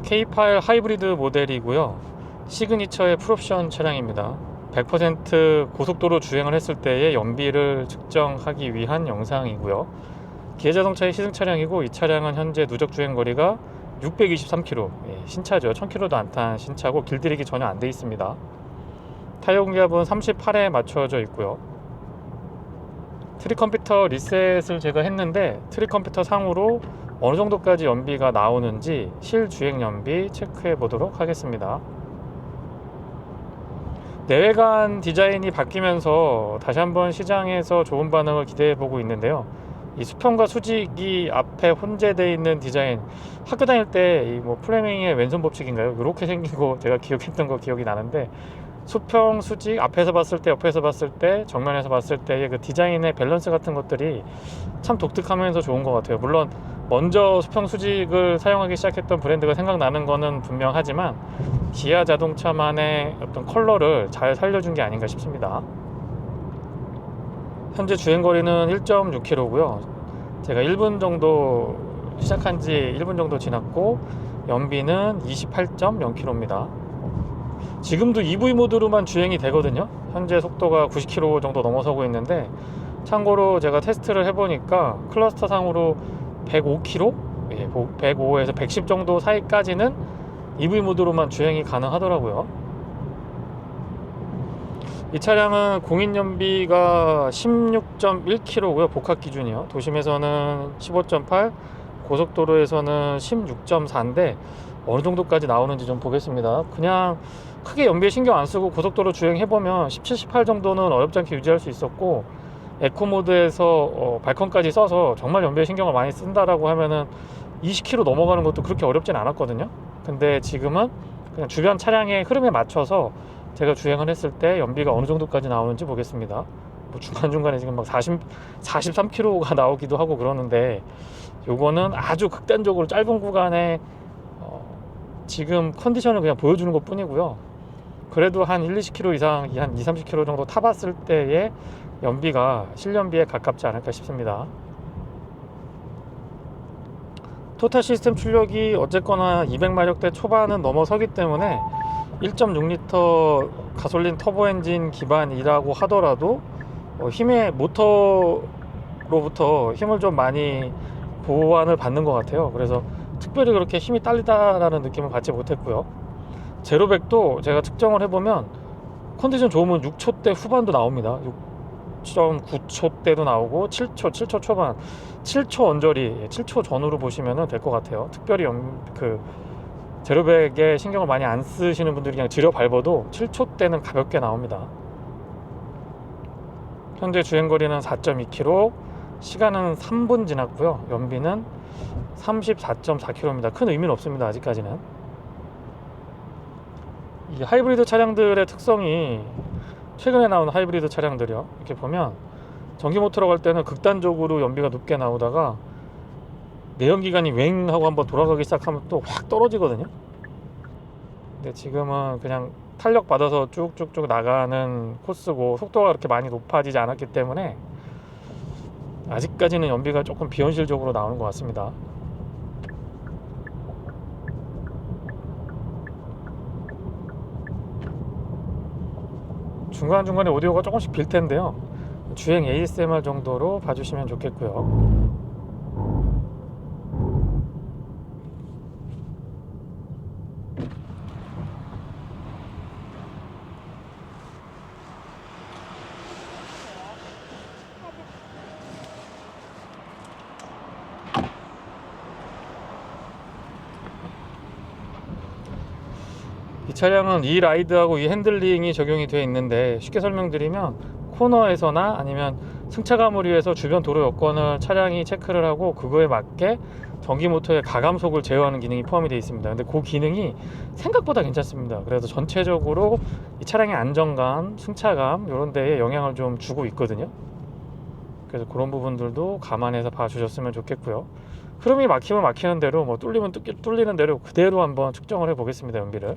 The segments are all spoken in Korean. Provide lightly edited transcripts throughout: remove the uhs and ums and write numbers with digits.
K8 하이브리드 모델이고요. 시그니처의 풀옵션 차량입니다. 100% 고속도로 주행을 했을 때의 연비를 측정하기 위한 영상이고요. 기아자동차의 시승 차량이고, 이 차량은 현재 누적 주행 거리가 623km, 신차죠. 1000km도 안 탄 신차고 길들이기 전혀 안 돼 있습니다. 타이어 공기압은 38에 맞춰져 있고요. 트릭 컴퓨터 리셋을 제가 했는데, 트릭 컴퓨터 상으로 어느 정도까지 연비가 나오는지 실주행 연비 체크해 보도록 하겠습니다. 내외관 디자인이 바뀌면서 다시 한번 시장에서 좋은 반응을 기대해 보고 있는데요. 이 수평과 수직이 앞에 혼재되어 있는 디자인, 학교 다닐 때 이 뭐 플레밍의 왼손 법칙인가요? 이렇게 생기고 제가 기억했던 거 기억이 나는데, 수평, 수직, 앞에서 봤을 때, 옆에서 봤을 때, 정면에서 봤을 때의 그 디자인의 밸런스 같은 것들이 참 독특하면서 좋은 것 같아요. 물론 먼저 수평, 수직을 사용하기 시작했던 브랜드가 생각나는 거는 분명하지만, 기아 자동차만의 어떤 컬러를 잘 살려준 게 아닌가 싶습니다. 현재 주행거리는 1.6km고요. 제가 1분 정도 시작한 지 1분 정도 지났고, 연비는 28.0km입니다. 지금도 EV 모드로만 주행이 되거든요. 현재 속도가 90km 정도 넘어서고 있는데, 참고로 제가 테스트를 해보니까 클러스터 상으로 105km? 105에서 110 정도 사이까지는 EV 모드로만 주행이 가능하더라고요. 이 차량은 공인연비가 16.1km고요. 복합 기준이요. 도심에서는 15.8, 고속도로에서는 16.4인데 어느 정도까지 나오는지 좀 보겠습니다. 그냥 크게 연비에 신경 안 쓰고 고속도로 주행해보면 17, 18 정도는 어렵지 않게 유지할 수 있었고, 에코 모드에서 발컨까지 써서 정말 연비에 신경을 많이 쓴다라고 하면은 20km 넘어가는 것도 그렇게 어렵진 않았거든요. 근데 지금은 그냥 주변 차량의 흐름에 맞춰서 제가 주행을 했을 때 연비가 어느 정도까지 나오는지 보겠습니다. 뭐 중간중간에 지금 막 43km가 나오기도 하고 그러는데, 요거는 아주 극단적으로 짧은 구간에 지금 컨디션을 그냥 보여주는 것 뿐이고요. 그래도 한 1, 20km 이상, 한 2, 30km 정도 타봤을 때의 연비가 실연비에 가깝지 않을까 싶습니다. 토탈 시스템 출력이 어쨌거나 200마력대 초반은 넘어서기 때문에 1.6L 가솔린 터보 엔진 기반이라고 하더라도 힘의 모터로부터 힘을 좀 많이 보완을 받는 것 같아요. 그래서 특별히 그렇게 힘이 딸리다라는 느낌을 받지 못했고요. 제로백도 제가 측정을 해보면 컨디션 좋으면 6초대 후반도 나옵니다. 6.9초대도 나오고 7초 초반, 7초 언저리, 7초 전후로 보시면 될 것 같아요. 특별히 제로백에 신경을 많이 안 쓰시는 분들이 그냥 들여 밟아도 7초대는 가볍게 나옵니다. 현재 주행거리는 4.2km, 시간은 3분 지났고요. 연비는 34.4km입니다. 큰 의미는 없습니다. 아직까지는. 이 하이브리드 차량들의 특성이, 최근에 나온 하이브리드 차량들이요, 이렇게 보면 전기 모터로 갈 때는 극단적으로 연비가 높게 나오다가 내연기관이 웽 하고 한번 돌아가기 시작하면 또 확 떨어지거든요. 근데 지금은 그냥 탄력 받아서 쭉쭉쭉 나가는 코스고, 속도가 그렇게 많이 높아지지 않았기 때문에 아직까지는 연비가 조금 비현실적으로 나오는 것 같습니다. 중간중간에 오디오가 조금씩 빌 텐데요. 주행 ASMR 정도로 봐주시면 좋겠고요. 이 차량은 이 라이드하고 이 핸들링이 적용이 되어 있는데, 쉽게 설명드리면 코너에서나 아니면 승차감을 위해서 주변 도로 여건을 차량이 체크를 하고 그거에 맞게 전기 모터의 가감속을 제어하는 기능이 포함이 되어 있습니다. 근데 그 기능이 생각보다 괜찮습니다. 그래서 전체적으로 이 차량의 안정감, 승차감 이런 데에 영향을 좀 주고 있거든요. 그래서 그런 부분들도 감안해서 봐주셨으면 좋겠고요. 흐름이 막히면 막히는 대로, 뭐 뚫리면 뚫리는 대로 그대로 한번 측정을 해 보겠습니다. 연비를.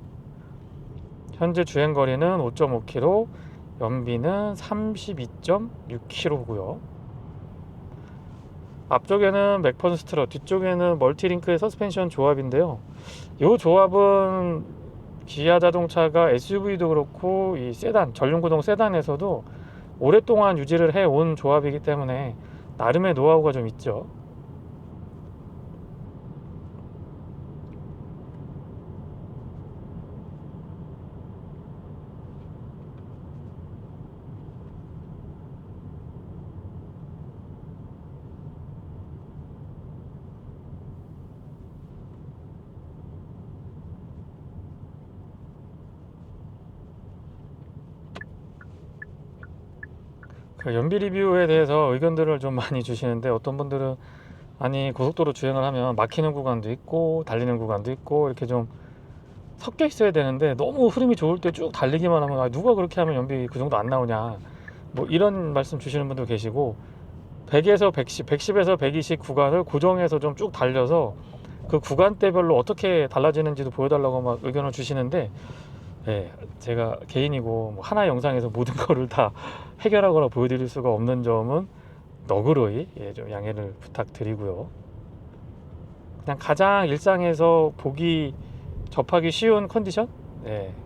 현재 주행거리는 5.5km, 연비는 32.6km고요. 앞쪽에는 맥퍼슨 스트럿, 뒤쪽에는 멀티링크의 서스펜션 조합인데요. 이 조합은 기아 자동차가 SUV도 그렇고 이 세단, 전륜구동 세단에서도 오랫동안 유지를 해온 조합이기 때문에 나름의 노하우가 좀 있죠. 그 연비 리뷰에 대해서 의견들을 좀 많이 주시는데, 어떤 분들은 아니 고속도로 주행을 하면 막히는 구간도 있고 달리는 구간도 있고 이렇게 좀 섞여 있어야 되는데, 너무 흐름이 좋을 때 쭉 달리기만 하면 누가 그렇게 하면 연비 그 정도 안 나오냐, 뭐 이런 말씀 주시는 분도 계시고, 100에서 110, 110에서 120 구간을 고정해서 좀 쭉 달려서 그 구간대별로 어떻게 달라지는지도 보여달라고 막 의견을 주시는데, 예, 제가 개인이고 뭐 하나 영상에서 모든 거를 다 해결하거나 보여드릴 수가 없는 점은 너그러이 좀 양해를 부탁드리고요. 그냥 가장 일상에서 보기 접하기 쉬운 컨디션,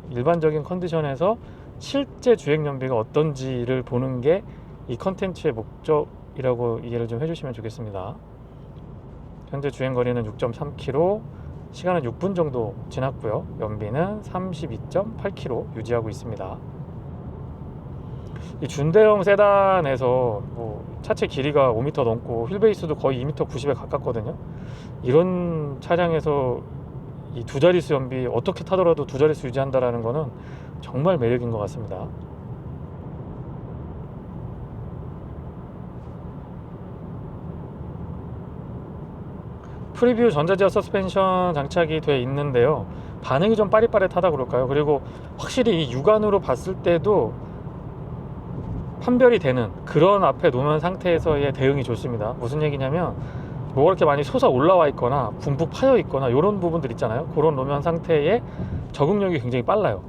일반적인 컨디션에서 실제 주행 연비가 어떤지를 보는 게 이 컨텐츠의 목적이라고 이해를 좀 해주시면 좋겠습니다. 현재 주행 거리는 6.3km, 시간은 6분 정도 지났고요. 연비는 32.8km 유지하고 있습니다. 이 준대형 세단에서 뭐 차체 길이가 5m 넘고 휠베이스도 거의 2m 90에 가깝거든요. 이런 차량에서 이 두 자릿수 연비 어떻게 타더라도 두 자릿수 유지한다라는 거는 정말 매력인 것 같습니다. 프리뷰 전자제어 서스펜션 장착이 돼 있는데요. 반응이 좀 빠릿빠릿하다 그럴까요? 그리고 확실히 이 육안으로 봤을 때도 판별이 되는 그런 앞에 놓은 상태에서의 대응이 좋습니다. 무슨 얘기냐면, 뭐가 이렇게 많이 솟아 올라와 있거나 붐북 파여 있거나 이런 부분들 있잖아요. 그런 노면 상태에 적응력이 굉장히 빨라요.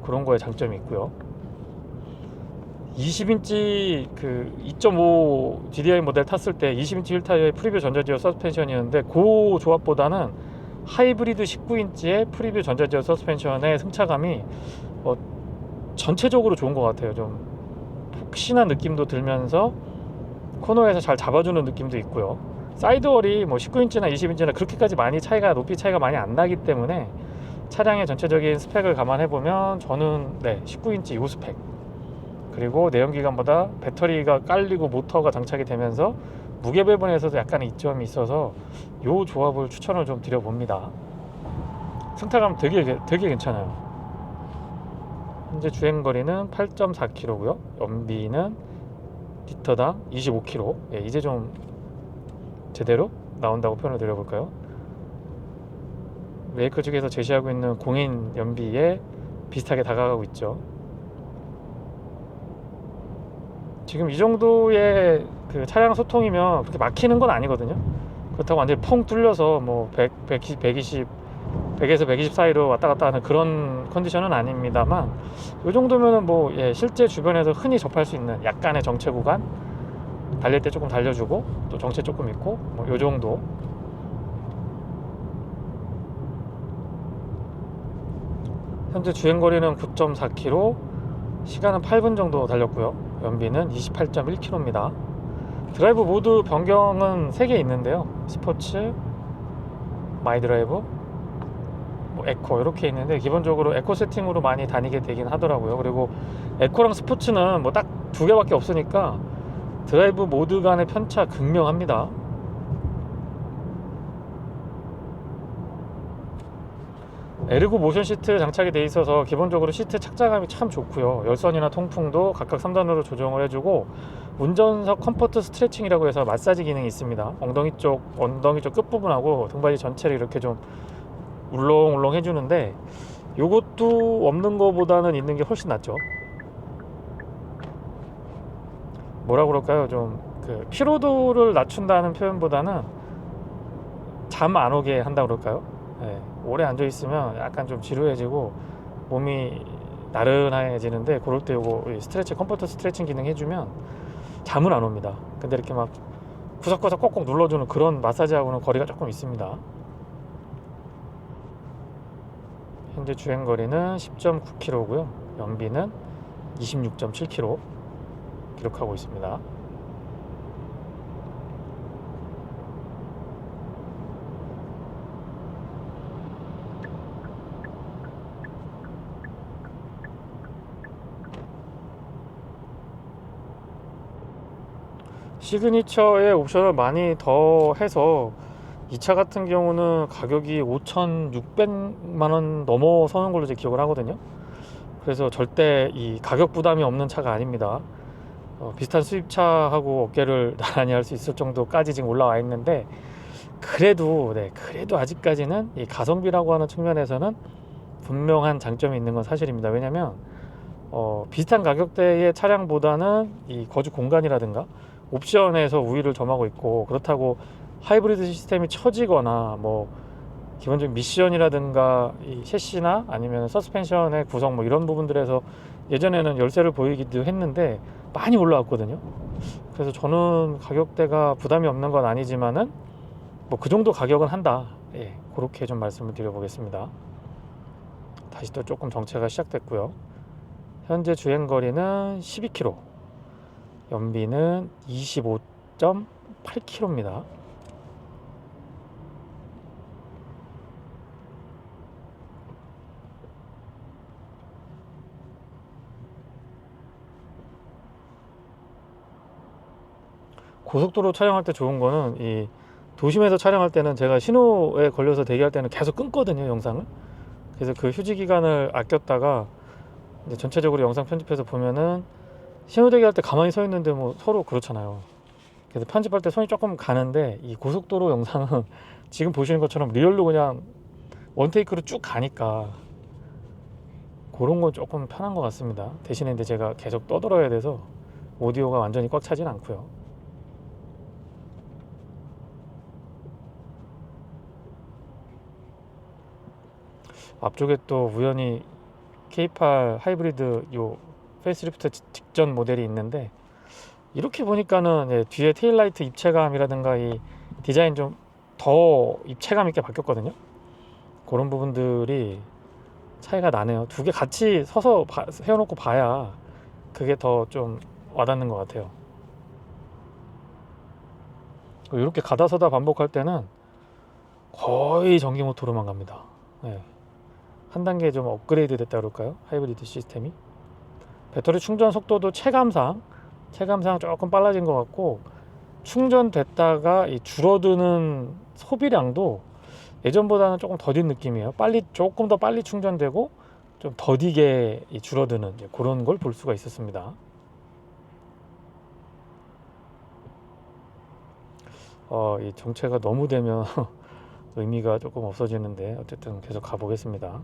그런 거에 장점이 있고요. 20인치 그 2.5 GDI 모델 탔을 때 20인치 휠 타이어의 프리뷰 전자제어 서스펜션이었는데, 그 조합보다는 하이브리드 19인치의 프리뷰 전자제어 서스펜션의 승차감이 전체적으로 좋은 것 같아요. 좀 푹신한 느낌도 들면서 코너에서 잘 잡아주는 느낌도 있고요. 사이드월이 뭐 19인치나 20인치나 그렇게까지 많이 차이가, 높이 차이가 많이 안 나기 때문에 차량의 전체적인 스펙을 감안해보면 저는 19인치 요 스펙, 그리고 내연기관보다 배터리가 깔리고 모터가 장착이 되면서 무게 배분에서도 약간의 이점이 있어서 요 조합을 추천을 좀 드려봅니다. 승차감 되게 괜찮아요. 현재 주행거리는 8.4km고요 연비는 리터당 25km. 이제 좀 제대로 나온다고 표현을 드려볼까요? 메이커 측에서 제시하고 있는 공인 연비에 비슷하게 다가가고 있죠. 지금 이 정도의 그 차량 소통이면 그렇게 막히는 건 아니거든요. 그렇다고 완전히 펑 뚫려서 뭐 100, 120, 100에서 120 사이로 왔다 갔다 하는 그런 컨디션은 아닙니다만, 이 정도면은 뭐 실제 주변에서 흔히 접할 수 있는 약간의 정체 구간, 달릴 때 조금 달려주고 또 정체 조금 있고 뭐 요 정도. 현재 주행거리는 9.4km, 시간은 8분 정도 달렸고요. 연비는 28.1km입니다. 드라이브 모드 변경은 3개 있는데요. 스포츠, 마이 드라이브, 뭐 에코 이렇게 있는데, 기본적으로 에코 세팅으로 많이 다니게 되긴 하더라고요. 그리고 에코랑 스포츠는 뭐 딱 2개밖에 없으니까 드라이브 모드 간의 편차 극명합니다. 에르고 모션 시트 장착이 돼 있어서 기본적으로 시트 착장감이 참 좋고요. 열선이나 통풍도 각각 3단으로 조정을 해주고, 운전석 컴포트 스트레칭이라고 해서 마사지 기능이 있습니다. 엉덩이 쪽 끝부분하고 등받이 전체를 이렇게 좀 울렁울렁 해주는데, 요것도 없는 거보다는 있는 게 훨씬 낫죠. 뭐라 그럴까요? 좀 그 피로도를 낮춘다는 표현보다는 잠 안 오게 한다 그럴까요? 오래 앉아 있으면 약간 좀 지루해지고 몸이 나른해지는데, 그럴 때 요거 컴포트 스트레칭 기능 해주면 잠은 안 옵니다. 근데 이렇게 막 구석구석 꼭꼭 눌러주는 그런 마사지하고는 거리가 조금 있습니다. 현재 주행거리는 10.9km고요. 연비는 26.7km 기록하고 있습니다. 시그니처의 옵션을 많이 더 해서 이 차 같은 경우는 가격이 5,600만원 넘어서는 걸로 제 기억을 하거든요. 그래서 절대 이 가격 부담이 없는 차가 아닙니다. 비슷한 수입차하고 어깨를 나란히 할 수 있을 정도까지 지금 올라와 있는데, 그래도 아직까지는 이 가성비라고 하는 측면에서는 분명한 장점이 있는 건 사실입니다. 왜냐면 비슷한 가격대의 차량보다는 이 거주 공간이라든가 옵션에서 우위를 점하고 있고, 그렇다고 하이브리드 시스템이 처지거나 뭐 기본적인 미션이라든가 이 셰시나 아니면 서스펜션의 구성 뭐 이런 부분들에서 예전에는 열세를 보이기도 했는데 많이 올라왔거든요. 그래서 저는 가격대가 부담이 없는 건 아니지만은 뭐 그 정도 가격은 한다, 예, 그렇게 좀 말씀을 드려보겠습니다. 다시 또 조금 정체가 시작됐고요. 현재 주행거리는 12km, 연비는 25.8km입니다. 고속도로 촬영할 때 좋은 거는, 이 도심에서 촬영할 때는 제가 신호에 걸려서 대기할 때는 계속 끊거든요, 영상을. 그래서 그 휴지 기간을 아꼈다가 이제 전체적으로 영상 편집해서 보면은 신호 대기할 때 가만히 서 있는데 뭐 서로 그렇잖아요. 그래서 편집할 때 손이 조금 가는데, 이 고속도로 영상은 지금 보시는 것처럼 리얼로 그냥 원테이크로 쭉 가니까 그런 건 조금 편한 것 같습니다. 대신에 이제 제가 계속 떠들어야 돼서 오디오가 완전히 꽉 차진 않고요. 앞쪽에 또 우연히 K8 하이브리드 요 페이스리프트 직전 모델이 있는데, 이렇게 보니까는 뒤에 테일라이트 입체감이라든가 이 디자인 좀 더 입체감 있게 바뀌었거든요. 그런 부분들이 차이가 나네요. 두 개 같이 서서 세워놓고 봐야 그게 더 좀 와닿는 것 같아요. 이렇게 가다 서다 반복할 때는 거의 전기 모터로만 갑니다. 네. 한 단계 좀 업그레이드 됐다 그럴까요? 하이브리드 시스템이. 배터리 충전 속도도 체감상 조금 빨라진 것 같고, 충전됐다가 이 줄어드는 소비량도 예전보다는 조금 더딘 느낌이에요. 조금 더 빨리 충전되고 좀 더디게 줄어드는 그런 걸 볼 수가 있었습니다. 이 정체가 너무 되면 의미가 조금 없어지는데, 어쨌든 계속 가보겠습니다.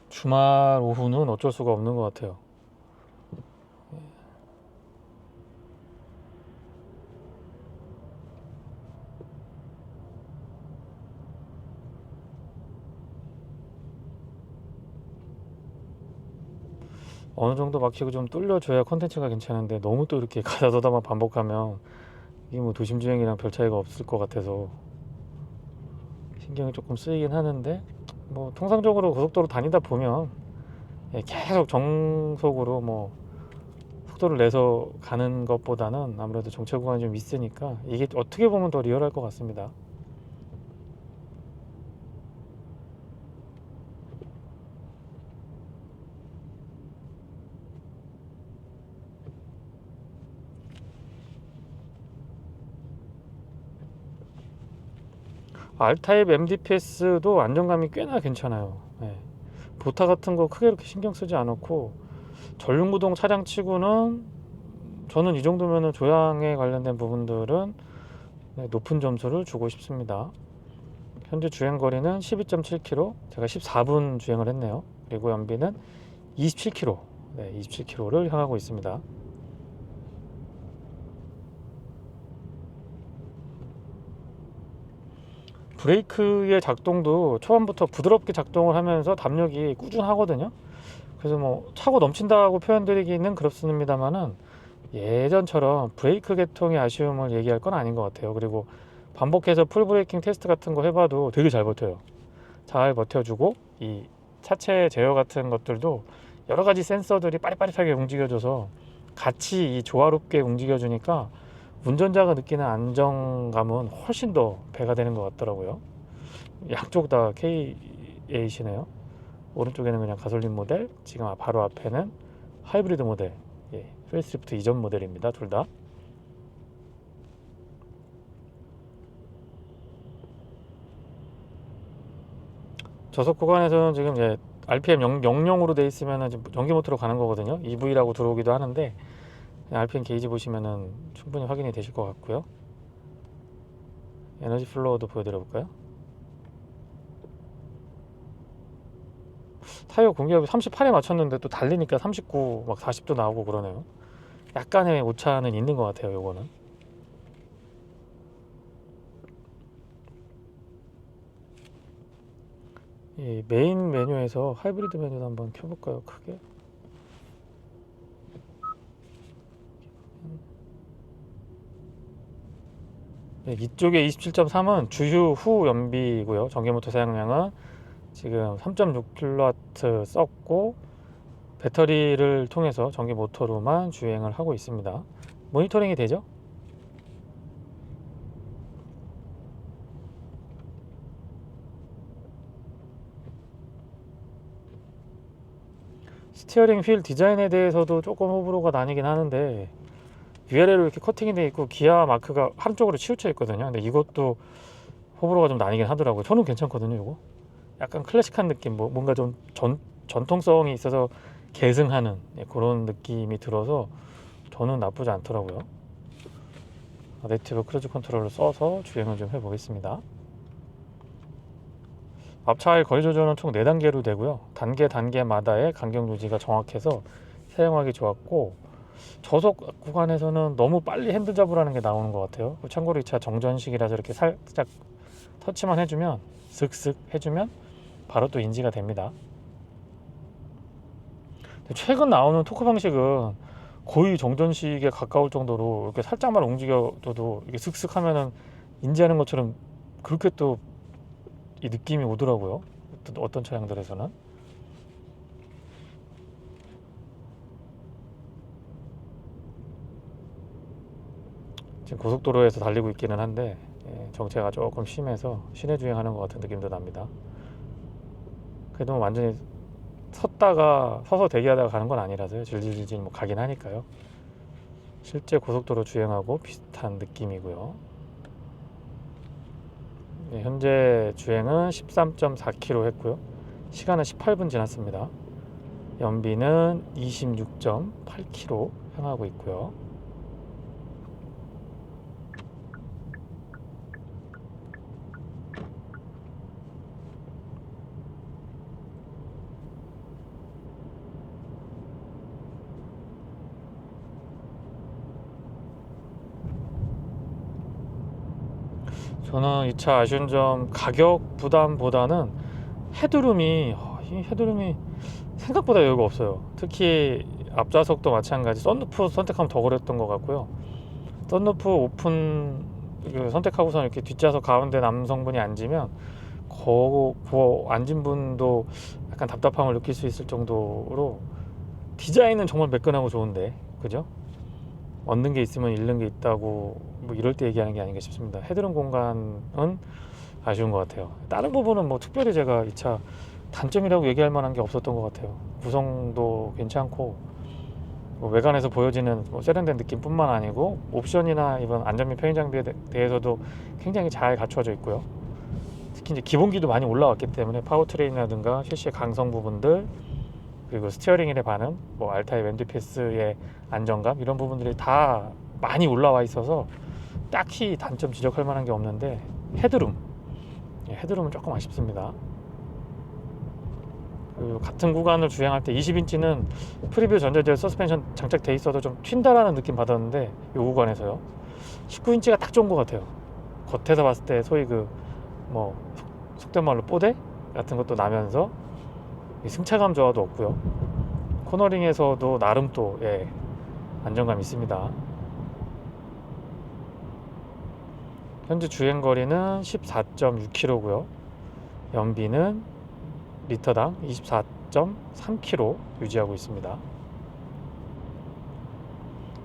주말 오후는 어쩔 수가 없는 것 같아요. 어느 정도 막히고 좀 뚫려줘야 컨텐츠가 괜찮은데, 너무 또 이렇게 가다서다만 반복하면 이게 뭐 도심주행이랑 별 차이가 없을 것 같아서 신경이 조금 쓰이긴 하는데, 뭐 통상적으로 고속도로 다니다 보면 계속 정속으로 뭐 속도를 내서 가는 것보다는 아무래도 정체 구간이 좀 있으니까 이게 어떻게 보면 더 리얼할 것 같습니다. R타입 MDPS도 안정감이 꽤나 괜찮아요. 네. 보타 같은 거 크게 이렇게 신경 쓰지 않았고, 전륜구동 차량 치고는 저는 이 정도면은 조향에 관련된 부분들은 높은 점수를 주고 싶습니다. 현재 주행거리는 12.7km, 제가 14분 주행을 했네요. 그리고 연비는 27km, 27km를 향하고 있습니다. 브레이크의 작동도 초반부터 부드럽게 작동을 하면서 담력이 꾸준하거든요. 그래서 뭐 차고 넘친다고 표현드리기는 그렇습니다만은 예전처럼 브레이크 계통의 아쉬움을 얘기할 건 아닌 것 같아요. 그리고 반복해서 풀 브레이킹 테스트 같은 거 해봐도 되게 잘 버텨요. 잘 버텨주고 이 차체 제어 같은 것들도 여러 가지 센서들이 빠릿빠릿하게 움직여줘서 같이 이 조화롭게 움직여주니까 운전자가 느끼는 안정감은 훨씬 더 배가 되는 것 같더라고요. 양쪽 다 K8이네요. 오른쪽에는 그냥 가솔린 모델, 지금 바로 앞에는 하이브리드 모델, 페이스리프트 이전 모델입니다. 둘 다. 저속 구간에서는 지금 RPM 00으로 돼 있으면 전기 모터로 가는 거거든요. EV라고 들어오기도 하는데 RPM 게이지 보시면은 충분히 확인이 되실 것 같고요. 에너지 플로우도 보여드려 볼까요? 타이어 공기압이 38에 맞췄는데 또 달리니까 39, 막 40도 나오고 그러네요. 약간의 오차는 있는 것 같아요, 요거는. 이 메인 메뉴에서 하이브리드 메뉴도 한번 켜볼까요, 크게? 이쪽에 27.3은 주휴 후 연비고요. 전기모터 사용량은 지금 3.6kW 썼고 배터리를 통해서 전기모터로만 주행을 하고 있습니다. 모니터링이 되죠? 스티어링 휠 디자인에 대해서도 조금 호불호가 나뉘긴 하는데 위아래로 이렇게 커팅이 되어 있고 기아 마크가 한쪽으로 치우쳐 있거든요. 근데 이것도 호불호가 좀 나뉘긴 하더라고요. 저는 괜찮거든요. 이거 약간 클래식한 느낌, 뭔가 좀 전통성이 있어서 계승하는 그런 느낌이 들어서 저는 나쁘지 않더라고요. 네이티브 크루즈 컨트롤을 써서 주행을 좀 해보겠습니다. 앞차의 거리 조절은 총 4단계로 되고요. 단계마다의 간격 유지가 정확해서 사용하기 좋았고 저속 구간에서는 너무 빨리 핸들 잡으라는 게 나오는 것 같아요. 참고로 이 차 정전식이라서 이렇게 살짝 터치만 해주면 슥슥 해주면 바로 또 인지가 됩니다. 최근 나오는 토크 방식은 거의 정전식에 가까울 정도로 이렇게 살짝만 움직여도 이게 슥슥 하면은 인지하는 것처럼 그렇게 또 이 느낌이 오더라고요. 어떤 차량들에서는. 지금 고속도로에서 달리고 있기는 한데 정체가 조금 심해서 시내 주행하는 것 같은 느낌도 납니다. 그래도 완전히 서서 대기하다가 가는 건 아니라서요. 질질질질 가긴 하니까요. 실제 고속도로 주행하고 비슷한 느낌이고요. 현재 주행은 13.4km 했고요. 시간은 18분 지났습니다. 연비는 26.8km 향하고 있고요. 저는 이 차 아쉬운 점 가격 부담보다는 이 헤드룸이 생각보다 여유가 없어요. 특히 앞좌석도 마찬가지. 썬루프 선택하면 더 그랬던 것 같고요. 썬루프 오픈 선택하고서 이렇게 뒷좌석 가운데 남성분이 앉으면 앉은 분도 약간 답답함을 느낄 수 있을 정도로 디자인은 정말 매끈하고 좋은데, 그죠? 얻는 게 있으면 잃는 게 있다고 뭐 이럴 때 얘기하는 게 아닌가 싶습니다. 헤드룸 공간은 아쉬운 것 같아요. 다른 부분은 뭐 특별히 제가 이 차 단점이라고 얘기할 만한 게 없었던 것 같아요. 구성도 괜찮고 뭐 외관에서 보여지는 세련된 느낌뿐만 아니고 옵션이나 이번 안전 및 편의 장비에 대해서도 굉장히 잘 갖춰져 있고요. 특히 이제 기본기도 많이 올라왔기 때문에 파워트레인이라든가 셰시의 강성 부분들, 그리고 스티어링의 반응, R타입 엔드패스의 안정감, 이런 부분들이 다 많이 올라와 있어서 딱히 단점 지적할 만한 게 없는데 헤드룸은 조금 아쉽습니다. 그리고 같은 구간을 주행할 때 20인치는 프리뷰 전자제어 서스펜션 장착돼 있어도 좀 튄다라는 느낌 받았는데 이 구간에서요. 19인치가 딱 좋은 것 같아요. 겉에서 봤을 때 소위 뭐 속된 말로 뽀대 같은 것도 나면서 승차감 저하도 없고요. 코너링에서도 나름 또 안정감 있습니다. 현재 주행거리는 14.6km고요. 연비는 리터당 24.3km 유지하고 있습니다.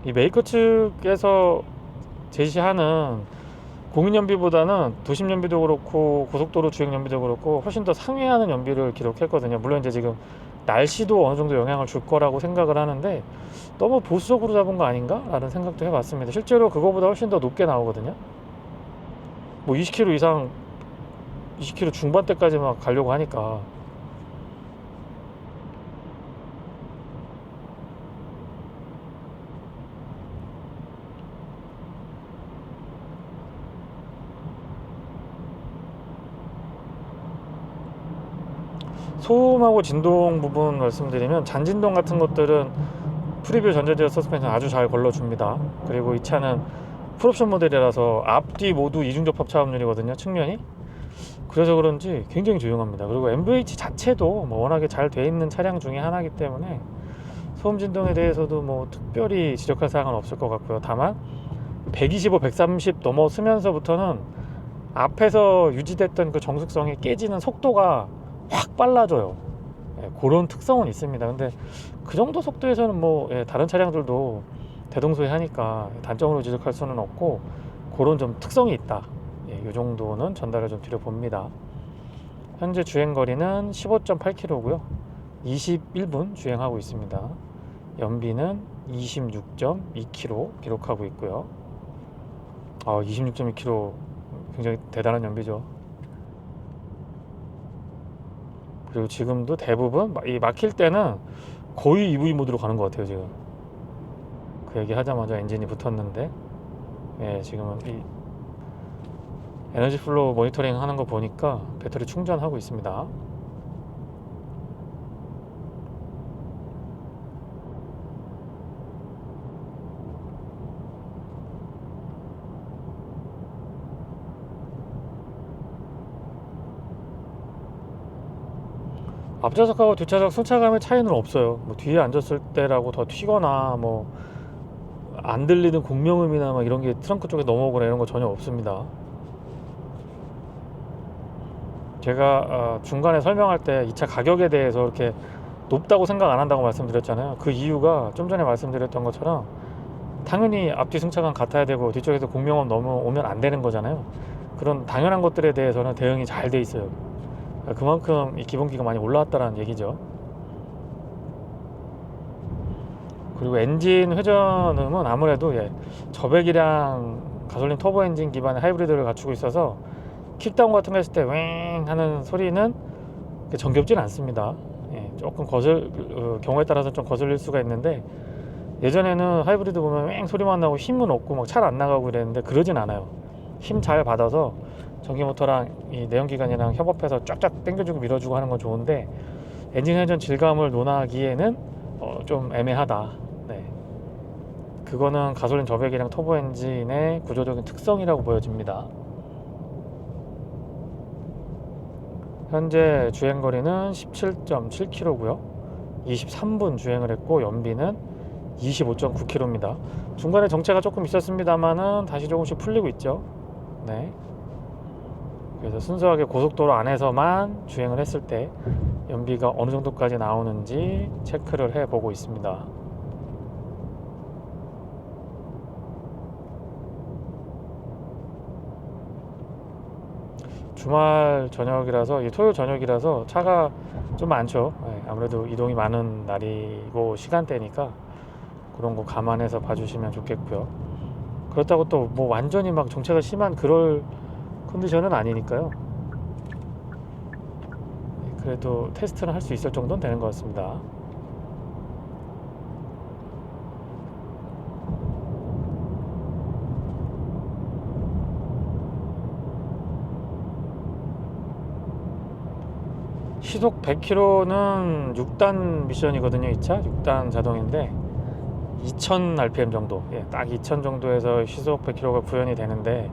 이 메이커 측에서 제시하는 공인연비보다는 도심연비도 그렇고 고속도로 주행연비도 그렇고 훨씬 더 상회하는 연비를 기록했거든요. 물론 이제 지금 날씨도 어느 정도 영향을 줄 거라고 생각을 하는데 너무 보수적으로 잡은 거 아닌가? 라는 생각도 해봤습니다. 실제로 그거보다 훨씬 더 높게 나오거든요. 뭐 20km 이상 20km 중반대까지 막 가려고 하니까 소음하고 진동 부분 말씀드리면 잔진동 같은 것들은 프리뷰 전자제어 서스펜션 아주 잘 걸러줍니다. 그리고 이 차는 풀옵션 모델이라서 앞뒤 모두 이중접합 차음률이거든요, 측면이. 그래서 그런지 굉장히 조용합니다. 그리고 MVH 자체도 뭐 워낙에 잘 돼 있는 차량 중에 하나이기 때문에 소음 진동에 대해서도 뭐 특별히 지적할 사항은 없을 것 같고요. 다만 125, 130 넘어서면서부터는 앞에서 유지됐던 그 정숙성이 깨지는 속도가 확 빨라져요. 그런 특성은 있습니다. 근데 그 정도 속도에서는 뭐 다른 차량들도 대동소이하니까 단점으로 지적할 수는 없고 그런 좀 특성이 있다. 이 정도는 전달을 좀 드려봅니다. 현재 주행거리는 15.8km고요. 21분 주행하고 있습니다. 연비는 26.2km 기록하고 있고요. 26.2km 굉장히 대단한 연비죠. 그리고 지금도 대부분 이 막힐 때는 거의 EV 모드로 가는 것 같아요. 지금 그 얘기 하자마자 엔진이 붙었는데 지금은 이 에너지 플로우 모니터링 하는 거 보니까 배터리 충전하고 있습니다. 앞좌석하고 뒷좌석 승차감의 차이는 없어요. 뭐 뒤에 앉았을 때라고 더 튀거나 뭐 안 들리는 공명음이나 막 이런 게 트렁크 쪽에 넘어오거나 이런 거 전혀 없습니다. 제가 중간에 설명할 때 이 차 가격에 대해서 이렇게 높다고 생각 안 한다고 말씀드렸잖아요. 그 이유가 좀 전에 말씀드렸던 것처럼 당연히 앞뒤 승차감 같아야 되고 뒤쪽에서 공명음 넘어오면 안 되는 거잖아요. 그런 당연한 것들에 대해서는 대응이 잘 돼 있어요. 그만큼 이 기본기가 많이 올라왔다는 얘기죠. 그리고 엔진 회전음은 아무래도 저배기량 가솔린 터보 엔진 기반의 하이브리드를 갖추고 있어서 킥다운 같은 거 했을 때 왱 하는 소리는 정겹진 않습니다. 조금 경우에 따라서 좀 거슬릴 수가 있는데 예전에는 하이브리드 보면 왱 소리만 나고 힘은 없고 막 잘 안 나가고 이랬는데 그러진 않아요. 힘 잘 받아서 전기모터랑 이 내연기관이랑 협업해서 쫙쫙 당겨주고 밀어주고 하는 건 좋은데 엔진 회전 질감을 논하기에는 좀 애매하다. 그거는 가솔린 저배기량 터보 엔진의 구조적인 특성이라고 보여집니다. 현재 주행거리는 17.7km고요 23분 주행을 했고 연비는 25.9km입니다 중간에 정체가 조금 있었습니다만은 다시 조금씩 풀리고 있죠. 그래서 순수하게 고속도로 안에서만 주행을 했을 때 연비가 어느 정도까지 나오는지 체크를 해 보고 있습니다. 주말 저녁이라서 토요일 저녁이라서 차가 좀 많죠. 아무래도 이동이 많은 날이고 시간대니까 그런 거 감안해서 봐주시면 좋겠고요. 그렇다고 또 뭐 완전히 막 정체가 심한 그럴 컨디션은 아니니까요. 그래도 테스트는 할 수 있을 정도는 되는 것 같습니다. 시속 100km는 6단 미션이거든요. 이 차 6단 자동인데 2000 rpm 정도 딱 2000 정도에서 시속 100km가 구현이 되는데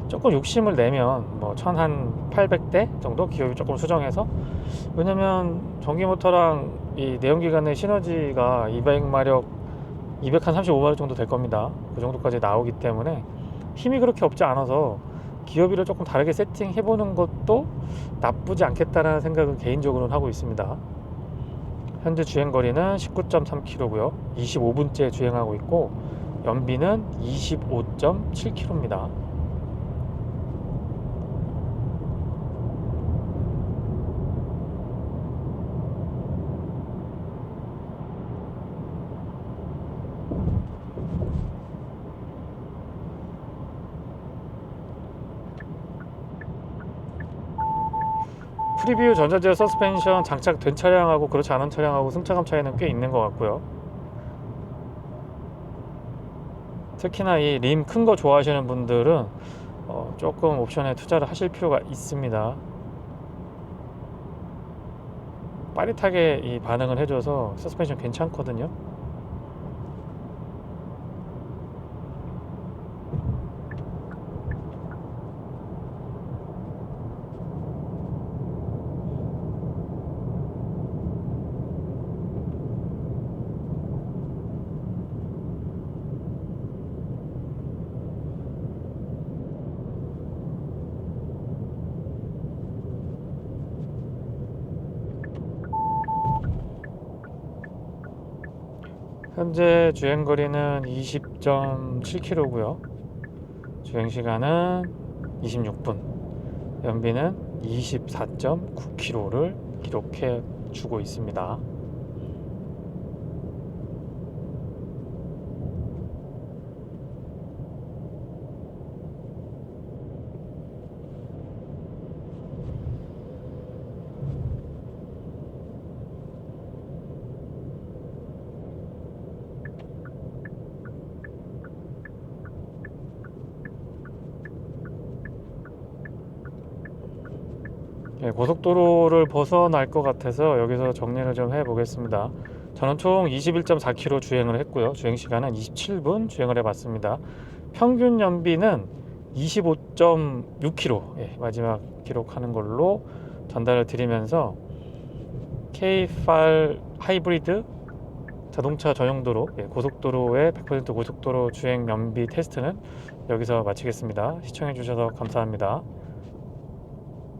조금 욕심을 내면 뭐 1800대 정도 기업이 조금 수정해서, 왜냐면 전기 모터랑 이 내연기관의 시너지가 200마력 235마력 정도 될 겁니다. 그 정도까지 나오기 때문에 힘이 그렇게 없지 않아서 기어비를 조금 다르게 세팅해 보는 것도 나쁘지 않겠다라는 생각을 개인적으로는 하고 있습니다. 현재 주행거리는 19.3km고요 25분째 주행하고 있고, 연비는 25.7km입니다. 프리뷰 전자제어 서스펜션 장착된 차량하고 그렇지 않은 차량하고 승차감 차이는 꽤 있는 것 같고요. 특히나 이 림 큰 거 좋아하시는 분들은 조금 옵션에 투자를 하실 필요가 있습니다. 빠릿하게 이 반응을 해줘서 서스펜션 괜찮거든요. 현재 주행거리는 20.7km고요 주행시간은 26분, 연비는 24.9km를 기록해 주고 있습니다. 예, 고속도로를 벗어날 것 같아서 여기서 정리를 좀 해보겠습니다. 저는 총 21.4km 주행을 했고요. 주행시간은 27분 주행을 해봤습니다. 평균 연비는 25.6km, 예, 마지막 기록하는 걸로 전달을 드리면서 K8 하이브리드 자동차 전용도로, 예, 고속도로의 100% 고속도로 주행 연비 테스트는 여기서 마치겠습니다. 시청해 주셔서 감사합니다.